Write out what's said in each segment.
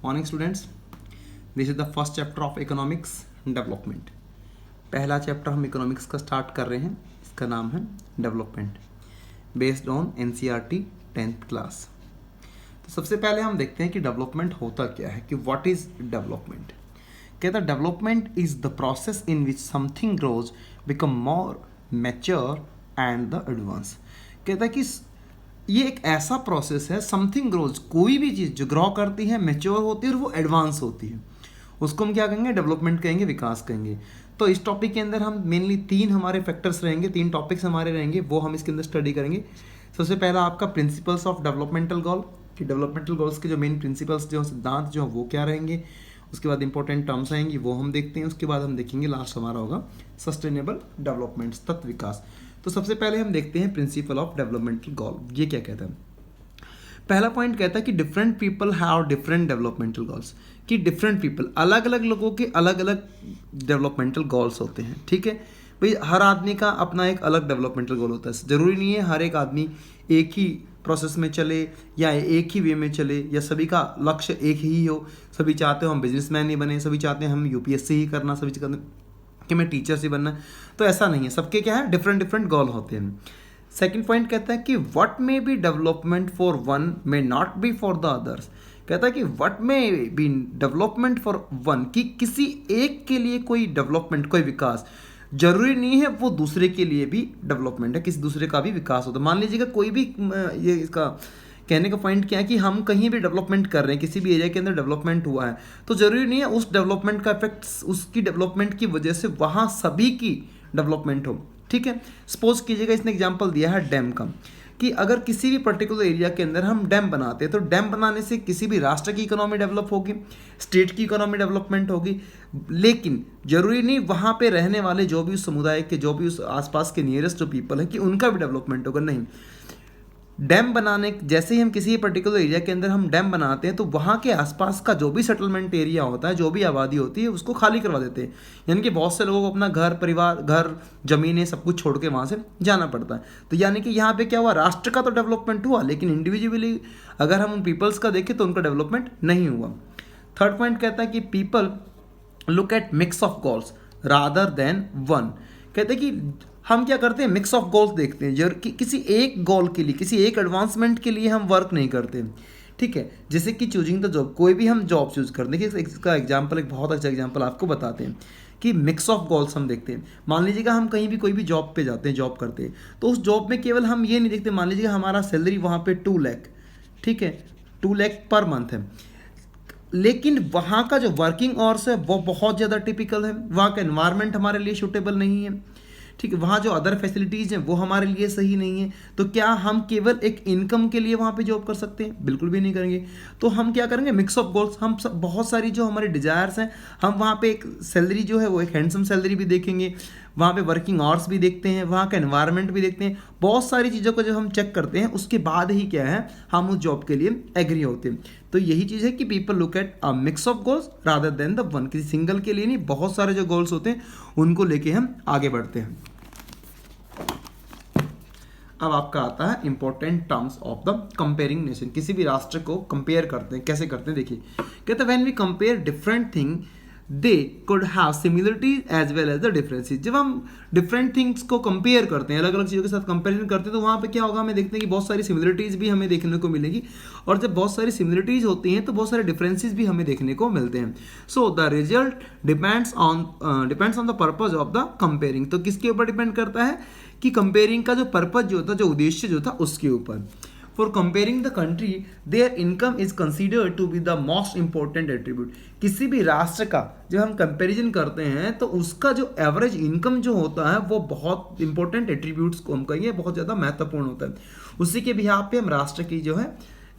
Morning students, this is the first chapter of economics development. पहला chapter हम economics का start कर रहे हैं, इसका नाम है development based on NCERT 10th class. तो सबसे पहले हम देखते हैं कि डेवलपमेंट होता क्या है, कि व्हाट इज डेवलपमेंट। कहता है development is the process in which something grows, become more mature and the advance. कहता है कि ये एक ऐसा प्रोसेस है, समथिंग ग्रोज, कोई भी चीज़ जो ग्रो करती है, मैच्योर होती है और वो एडवांस होती है, उसको हम क्या कहेंगे, डेवलपमेंट कहेंगे, विकास कहेंगे। तो इस टॉपिक के अंदर हम मेनली 3 हमारे फैक्टर्स रहेंगे, 3 टॉपिक्स हमारे रहेंगे, वो हम इसके अंदर स्टडी करेंगे। सबसे पहला आपका प्रिंसिपल्स ऑफ डेवलपमेंटल गोल, कि डेवलपमेंटल गोल्स के जो मेन प्रिंसिपल्स जो सिद्धांत जो वो क्या रहेंगे। उसके बाद इंपॉर्टेंट टर्म्स आएंगी, वो हम देखते हैं। उसके बाद हम देखेंगे लास्ट हमारा होगा सस्टेनेबल डेवलपमेंट, तत्व विकास। तो सबसे पहले हम देखते हैं प्रिंसिपल ऑफ डेवलपमेंटल गोल, ये क्या कहता है। पहला पॉइंट कहता है कि different people have different developmental goals, कि डिफरेंट पीपल, अलग अलग लोगों के अलग अलग डेवलपमेंटल गोल्स होते हैं। ठीक है भाई, हर आदमी का अपना एक अलग डेवलपमेंटल गोल होता है। ज़रूरी नहीं है हर एक आदमी एक ही प्रोसेस में चले या एक ही वे में चले, या सभी का लक्ष्य एक ही हो। सभी चाहते हो हम बिजनेसमैन ही बने, सभी चाहते हैं हम यूपीएससी ही करना, सभी चाहते हैं कि मैं टीचर से बनना। तो ऐसा नहीं है, सबके क्या है, डिफरेंट डिफरेंट गोल होते हैं। सेकंड पॉइंट कहता है कि what may be development for one may not be for the others. कहता है कि what may be development for one, कि किसी एक के लिए कोई डेवलपमेंट, कोई विकास जरूरी नहीं है वो दूसरे के लिए भी डेवलपमेंट है, किसी दूसरे का भी विकास होता है। मान लीजिएगा कोई भी, ये इसका कहने का पॉइंट क्या है कि हम कहीं भी डेवलपमेंट कर रहे हैं, किसी भी एरिया के अंदर डेवलपमेंट हुआ है, तो जरूरी नहीं है उस डेवलपमेंट का इफेक्ट उसकी डेवलपमेंट की वजह से वहाँ सभी की डेवलपमेंट हो। ठीक है, सपोज कीजिएगा, इसने एग्जांपल दिया है डैम का, कि अगर किसी भी पर्टिकुलर एरिया के अंदर हम डैम बनाते हैं तो डैम बनाने से किसी भी राष्ट्र की इकोनॉमी डेवलप होगी, स्टेट की इकोनॉमी डेवलपमेंट होगी। लेकिन जरूरी नहीं वहाँ पे रहने वाले जो भी उस समुदाय के, जो भी उस आसपास के नियरेस्ट जो पीपल है, कि उनका भी डेवलपमेंट होगा। नहीं, डैम बनाने, जैसे ही हम किसी पर्टिकुलर एरिया के अंदर हम डैम बनाते हैं तो वहाँ के आसपास का जो भी सेटलमेंट एरिया होता है, जो भी आबादी होती है, उसको खाली करवा देते हैं। यानी कि बहुत से लोगों को अपना घर परिवार, घर ज़मीनें सब कुछ छोड़ के वहाँ से जाना पड़ता है। तो यानी कि यहाँ पे क्या हुआ, राष्ट्र का तो डेवलपमेंट हुआ, लेकिन इंडिविजुअली अगर हम उन पीपल्स का देखें तो उनका डेवलपमेंट नहीं हुआ। थर्ड पॉइंट कहता है कि people look at mix of goals rather than one. कहते हैं कि हम क्या करते हैं, मिक्स ऑफ गोल्स देखते हैं, कि किसी एक गोल के लिए, किसी एक एडवांसमेंट के लिए हम वर्क नहीं करते। ठीक है, जैसे कि चूजिंग द जॉब, कोई भी हम जॉब चूज करते हैं। देखिए इसका एग्जांपल, एक बहुत अच्छा एग्जांपल आपको बताते हैं कि मिक्स ऑफ गोल्स हम देखते हैं। मान लीजिएगा हम कहीं भी कोई भी जॉब पे जाते हैं, जॉब करते हैं, तो उस जॉब में केवल हम ये नहीं देखते, मान लीजिएगा हमारा सैलरी वहाँ पे 2 लाख, ठीक है, 2 लाख पर मंथ है, लेकिन वहाँ का जो वर्किंग आवर्स है वो बहुत ज़्यादा टिपिकल है, वहाँ का एनवायरनमेंट हमारे लिए सूटेबल नहीं है। ठीक है, वहाँ जो अदर फैसिलिटीज़ हैं वो हमारे लिए सही नहीं है। तो क्या हम केवल एक इनकम के लिए वहाँ पे जॉब कर सकते हैं? बिल्कुल भी नहीं करेंगे। तो हम क्या करेंगे, मिक्स ऑफ गोल्स, हम सब बहुत सारी जो हमारे डिज़ायर्स हैं, हम वहाँ पे एक सैलरी जो है वो एक हैंडसम सैलरी भी देखेंगे, वहाँ पे वर्किंग आवर्स भी देखते हैं, वहाँ का एनवायरनमेंट भी देखते हैं, बहुत सारी चीज़ों को जब हम चेक करते हैं उसके बाद ही क्या है, हम उस जॉब के लिए एग्री होते हैं। तो यही चीज़ है कि people look at a mix of goals rather than the one, किसी सिंगल के लिए नहीं, बहुत सारे जो गोल्स होते हैं उनको लेके हम आगे बढ़ते हैं। अब आपका आता है important terms of the comparing nation, किसी भी राष्ट्र को कंपेयर करते हैं, कैसे करते हैं देखिए। कहते हैं when we compare different thing they could have similarities as well as the differences. जब हम डिफरेंट थिंग्स को कंपेयर करते हैं, अलग अलग चीज़ों के साथ कंपेरिजन करते हैं, तो वहाँ पे क्या होगा, हमें देखते हैं कि बहुत सारी सिमिलरिटीज़ भी हमें देखने को मिलेगी, और जब बहुत सारी सिमिलरिटीज़ होती हैं तो बहुत सारे डिफरेंसेस भी हमें देखने को मिलते हैं। So the result depends on the purpose of the comparing. तो किसके ऊपर डिपेंड करता है, कि कंपेयरिंग का जो पर्पज जो था, जो उद्देश्य जो था, उसके ऊपर। For comparing the country their income is considered to be the most important attribute. किसी भी राष्ट्र का जब हम कंपेरिजन करते हैं तो उसका जो एवरेज इनकम जो होता है वो बहुत इंपॉर्टेंट एट्रीब्यूट्स को हम कहेंगे बहुत ज़्यादा महत्वपूर्ण होता है। उसी के बिहाफ पे हम राष्ट्र की जो है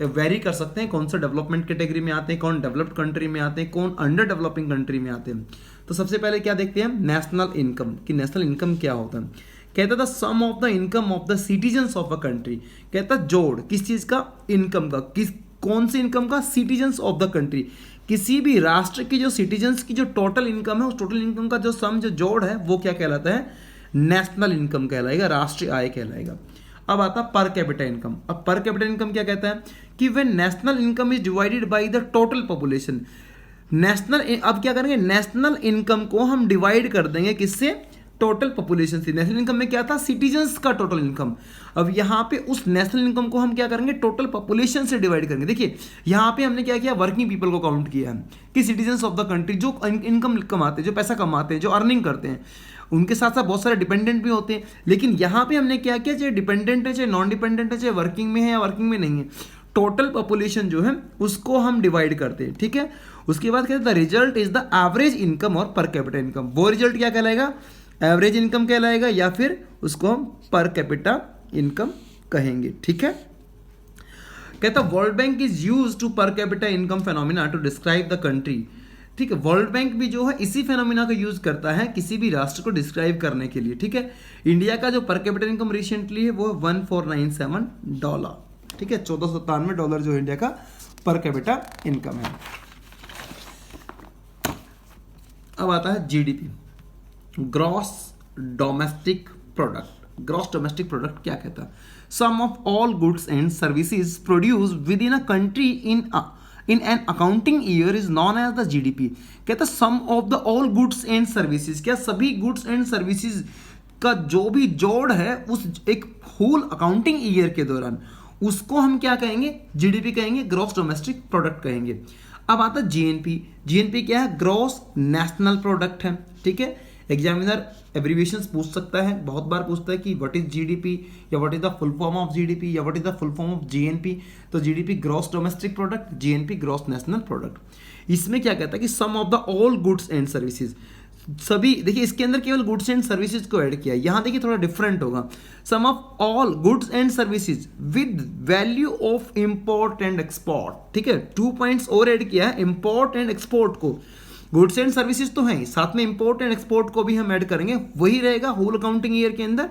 वेरी कर सकते हैं, कौन सा डेवलपमेंट कैटेगरी में आते हैं, कौन डेवलप्ड कंट्री में आते हैं, कौन अंडर डेवलपिंग कंट्री में आते हैं। तो सबसे पहले क्या देखते हैं, नेशनल इनकम, कि नेशनल इनकम क्या होता है। कहता था sum of the income of the citizens of a country. कहता जोड़ किस चीज का, इनकम का, किस कौन सी इनकम का, सिटीजन्स ऑफ द कंट्री। किसी भी राष्ट्र की जो सिटीजन्स की जो टोटल इनकम है, उस टोटल इनकम का जो सम, जो जोड़ है, वो क्या कहलाता है, नेशनल इनकम कहलाएगा, राष्ट्रीय आय कहलाएगा। अब आता पर कैपिटा इनकम। अब पर कैपिटा इनकम क्या कहता है कि when national income is divided by the total population. National, अब क्या करेंगे, नेशनल इनकम को हम डिवाइड कर देंगे किससे, टोटल पॉपुलेशन से। नेशनल इनकम में क्या था, सिटीजन्स का टोटल इनकम। अब यहाँ पे उस नेशनल इनकम को हम क्या करेंगे, टोटल पॉपुलेशन से डिवाइड करेंगे। देखिए यहाँ पे हमने क्या किया, वर्किंग पीपल को काउंट किया है कि सिटीजन्स ऑफ द कंट्री जो इनकम कमाते हैं, जो पैसा कमाते हैं, जो अर्निंग करते हैं, उनके साथ साथ बहुत सारे डिपेंडेंट भी होते हैं। लेकिन यहाँ पे हमने क्या किया, चाहे डिपेंडेंट है, चाहे नॉन डिपेंडेंट है, चाहे वर्किंग में है या वर्किंग में नहीं है, टोटल पॉपुलेशन जो है उसको हम डिवाइड करते हैं। ठीक है, उसके बाद कहते हैं the result is the average income और पर कैपिटा इनकम। वो रिजल्ट क्या कहलाएगा, एवरेज इनकम कहलाएगा, या फिर उसको हम पर कैपिटा इनकम कहेंगे। ठीक है, कहता world bank is used to per capita income phenomena to describe the country. ठीक है, वर्ल्ड बैंक भी जो है इसी फेनोमेना को यूज करता है किसी भी राष्ट्र को डिस्क्राइब करने के लिए। ठीक है, इंडिया का जो पर कैपिटा इनकम रिसेंटली है वो $1497। ठीक है, $1497 जो इंडिया का पर कैपिटा इनकम है। अब आता है GDP, gross domestic product. Gross domestic product क्या कहता है, sum of all goods and services produce within a country in an accounting year is known as the GDP. कहता है sum of the all goods and services, क्या सभी goods and services का जो भी जोड़ है उस एक होल अकाउंटिंग ईयर के दौरान, उसको हम क्या कहेंगे, जीडीपी कहेंगे, ग्रॉस डोमेस्टिक प्रोडक्ट कहेंगे। अब आता है जीएनपी। जीएनपी क्या है, ग्रॉस नेशनल प्रोडक्ट है। ठीक है, एग्जामिनर एब्रीविएशंस पूछ सकता है, बहुत बार पूछता है कि व्हाट इज जीडीपी, या what is the full form of GDP, या what is the full form of GNP. तो GDP gross domestic product, GNP gross national product. इसमें क्या कहता है कि sum of the all goods and services, सभी, देखिए इसके अंदर केवल गुड्स एंड सर्विसेज को ऐड किया, यहां देखिए थोड़ा डिफरेंट होगा, sum of all goods and services with value of import and export. ठीक है, 2 पॉइंट्स और ऐड किया है, इंपोर्ट एंड एक्सपोर्ट को। गुड्स एंड सर्विसेज तो हैं, साथ में इंपोर्ट एंड एक्सपोर्ट को भी हम ऐड करेंगे, वही रहेगा होल अकाउंटिंग ईयर के अंदर।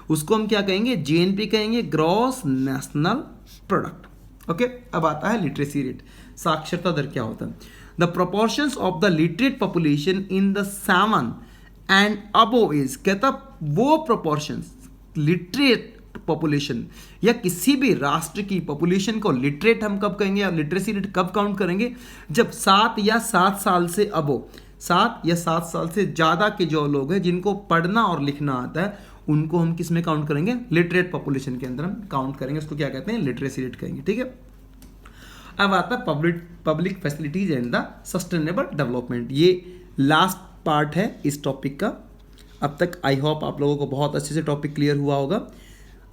उसको हम क्या कहेंगे, जीएनपी कहेंगे, ग्रॉस नेशनल प्रोडक्ट। ओके, अब आता है लिटरेसी रेट, साक्षरता दर क्या होता है। The proportions of the literate population in the 7 and above age, कहता वो प्रोपोर्शंस लिटरेट पॉपुलेशन या किसी भी राष्ट्र की पॉपुलेशन को लिटरेट हम कब कहेंगे, या लिटरेसी रेट कब काउंट करेंगे, जब 7 या 7 साल से अबो, 7 या 7 साल से ज़्यादा के जो लोग हैं जिनको पढ़ना और लिखना आता है, उनको हम किस में काउंट करेंगे, लिटरेट पॉपुलेशन के अंदर हम काउंट करेंगे, उसको क्या कहते हैं, लिटरेसी रेट कहेंगे। ठीक है, अब आता है public facilities and the sustainable development. ये लास्ट पार्ट है इस टॉपिक का। अब तक आई होप आप लोगों को बहुत अच्छे से टॉपिक क्लियर हुआ होगा।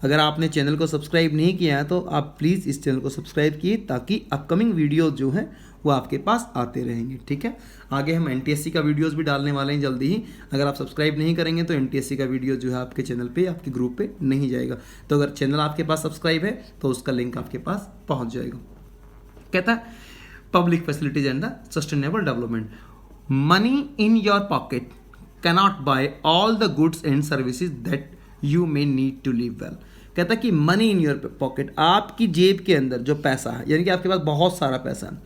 अगर आपने चैनल को सब्सक्राइब नहीं किया है तो आप प्लीज़ इस चैनल को सब्सक्राइब किए, ताकि अपकमिंग वीडियो जो हैं वो आपके पास आते रहेंगे। ठीक है, आगे हम एनटीएससी का वीडियोस भी डालने वाले हैं जल्दी ही। अगर आप सब्सक्राइब नहीं करेंगे तो एनटीएससी का वीडियो जो है आपके चैनल पे, आपके ग्रुप पे नहीं जाएगा। तो अगर चैनल आपके पास सब्सक्राइब है तो उसका लिंक आपके पास पहुँच जाएगा। कहता है public facilities and the sustainable development, money in your pocket cannot buy all the goods and services that you may need to live well. कहता है कि मनी इन योर पॉकेट, आपकी जेब के अंदर जो पैसा है, यानी कि आपके पास बहुत सारा पैसा है,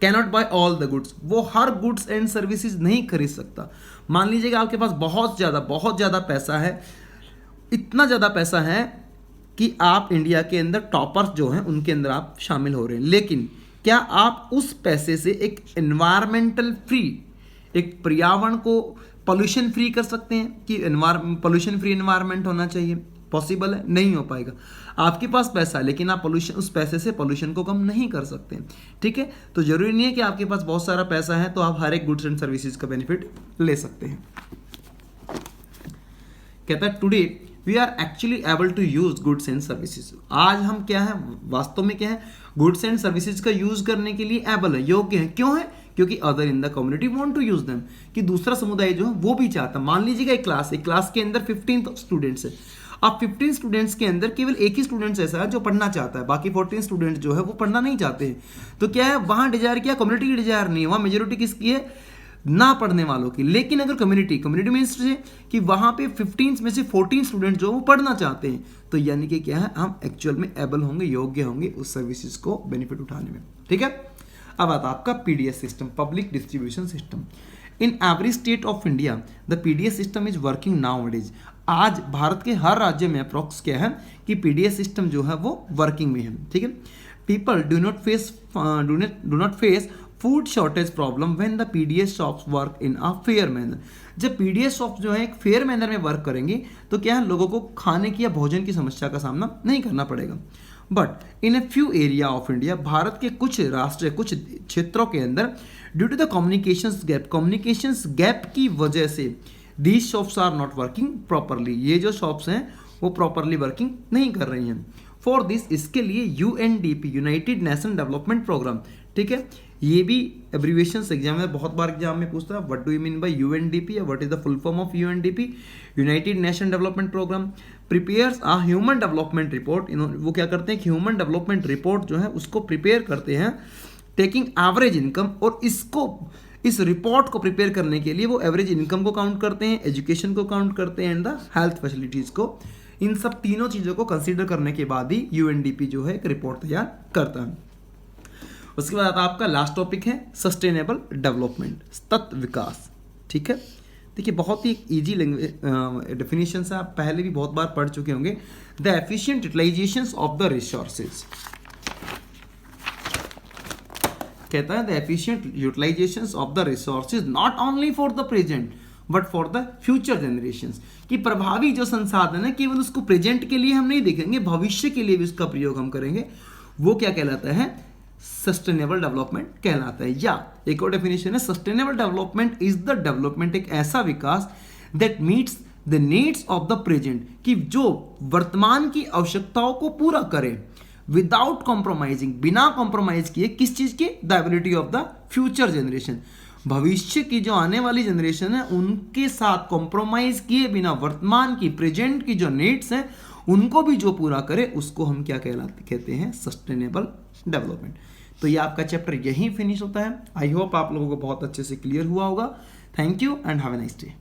cannot buy all the goods, वो हर गुड्स एंड सर्विसेज नहीं खरीद सकता। मान लीजिएगा आपके पास बहुत ज़्यादा पैसा है, इतना ज़्यादा पैसा है कि आप इंडिया के अंदर टॉपर्स जो हैं उनके अंदर आप शामिल हो रहे हैं, लेकिन क्या आप उस पैसे से एक एनवायरमेंटल फ्री, एक पर्यावरण को पोल्यूशन फ्री कर सकते हैं कि पोल्यूशन फ्री एनवायरनमेंट होना चाहिए? पॉसिबल है? नहीं हो पाएगा। आपके पास पैसा है लेकिन आप पोल्यूशन, उस पैसे से पोल्यूशन को कम नहीं कर सकते। ठीक है, तो जरूरी नहीं है कि आपके पास बहुत सारा पैसा है तो आप हर एक गुड्स एंड सर्विसेज का बेनिफिट ले सकते हैं। कहता है today we are actually able to use goods and services. आज हम क्या है, वास्तव में क्या है, गुड्स एंड सर्विसेज का यूज करने के लिए एबल है, योग्य है। क्यों है? क्योंकि other in the community want to use them, कि दूसरा समुदाय जो है वो भी चाहता है। मान लीजिएगा एक क्लास के अंदर 15 स्टूडेंट्स है, अब 15 स्टूडेंट्स के अंदर केवल एक ही स्टूडेंट्स ऐसा है जो पढ़ना चाहता है, बाकी 14 स्टूडेंट्स जो है वो पढ़ना नहीं चाहते हैं। तो क्या है, वहां डिजायर क्या, कम्युनिटी की डिजायर नहीं है, वहां मेजोरिटी किसकी है, ना पढ़ने वालों की। लेकिन अगर कम्युनिटी मीन्स कि वहां पे 15 में से 14 स्टूडेंट जो वो पढ़ना चाहते हैं, तो यानी कि क्या है, हम एक्चुअल में एबल होंगे, योग्य होंगे उस सर्विसेज को बेनिफिट उठाने में। ठीक है, अब आता आपका PDS system, public distribution system. In every state of India the PDS system is working now days. आज भारत के हर राज्य में अप्रोक्स क्या है कि पीडीएस सिस्टम जो है वो वर्किंग में है, ठीक है। People do not face food shortage problem when the PDS shops work in a fair manner. जब पीडीएस शॉप्स जो है एक फेयर मैनर में वर्क करेंगे तो क्या है, लोगों को खाने की या भोजन की समस्या का सामना नहीं करना पड़ेगा। But in a few area of India, भारत के कुछ राष्ट्र, कुछ क्षेत्रों के अंदर due to the communications gap की वजह से these shops are not working properly. ये जो शॉप्स हैं वो प्रॉपरली वर्किंग नहीं कर रही हैं। फॉर दिस, इसके लिए UNDP, united nation development programme, ठीक है, ये भी एब्रीविएशन एग्जाम में बहुत बार एग्जाम में पूछता है, what do you mean by UNDP या what is the full form of UNDP, united nation development programme prepares a human development report. वो क्या करते हैं कि ह्यूमन डेवलपमेंट रिपोर्ट जो है उसको प्रिपेयर करते हैं, टेकिंग एवरेज इनकम, और इस रिपोर्ट को प्रिपेयर करने के लिए वो एवरेज इनकम को काउंट करते हैं, एजुकेशन को काउंट करते हैं एंड द हेल्थ फैसिलिटीज को। इन सब तीनों चीज़ों को कंसीडर करने के बाद ही यूएनडीपी जो है एक रिपोर्ट तैयार करता है। उसके बाद आपका लास्ट टॉपिक है सस्टेनेबल डेवलपमेंट, सतत विकास, ठीक है। देखिए बहुत ही इजी लैंग्वेज डेफिनेशन है, आप पहले भी बहुत बार पढ़ चुके होंगे। The efficient utilisation of the resources, कहता है the efficient utilisation of the resources not only for the present but for the future generations. कि प्रभावी जो संसाधन है केवल उसको प्रेजेंट के लिए हम नहीं देखेंगे, भविष्य के लिए भी उसका प्रयोग हम करेंगे। वो क्या कहलाता है, सस्टेनेबल डेवलपमेंट कहलाता है। या एक और डेफिनेशन है, sustainable development is the development, एक ऐसा विकास that meets the needs of the present, कि जो वर्तमान की आवश्यकताओं को पूरा करे विदाउट कॉम्प्रोमाइजिंग, बिना कॉम्प्रोमाइज किए, किस चीज की, the ability of the future generation, भविष्य की जो आने वाली जनरेशन है उनके साथ कॉम्प्रोमाइज किए बिना वर्तमान की, प्रेजेंट की जो नीड्स हैं उनको भी जो पूरा करे उसको हम क्या कहते हैं, सस्टेनेबल डेवलपमेंट। तो ये आपका चैप्टर यहीं फिनिश होता है। आई होप आप लोगों को बहुत अच्छे से क्लियर हुआ होगा। Thank you and have a nice day.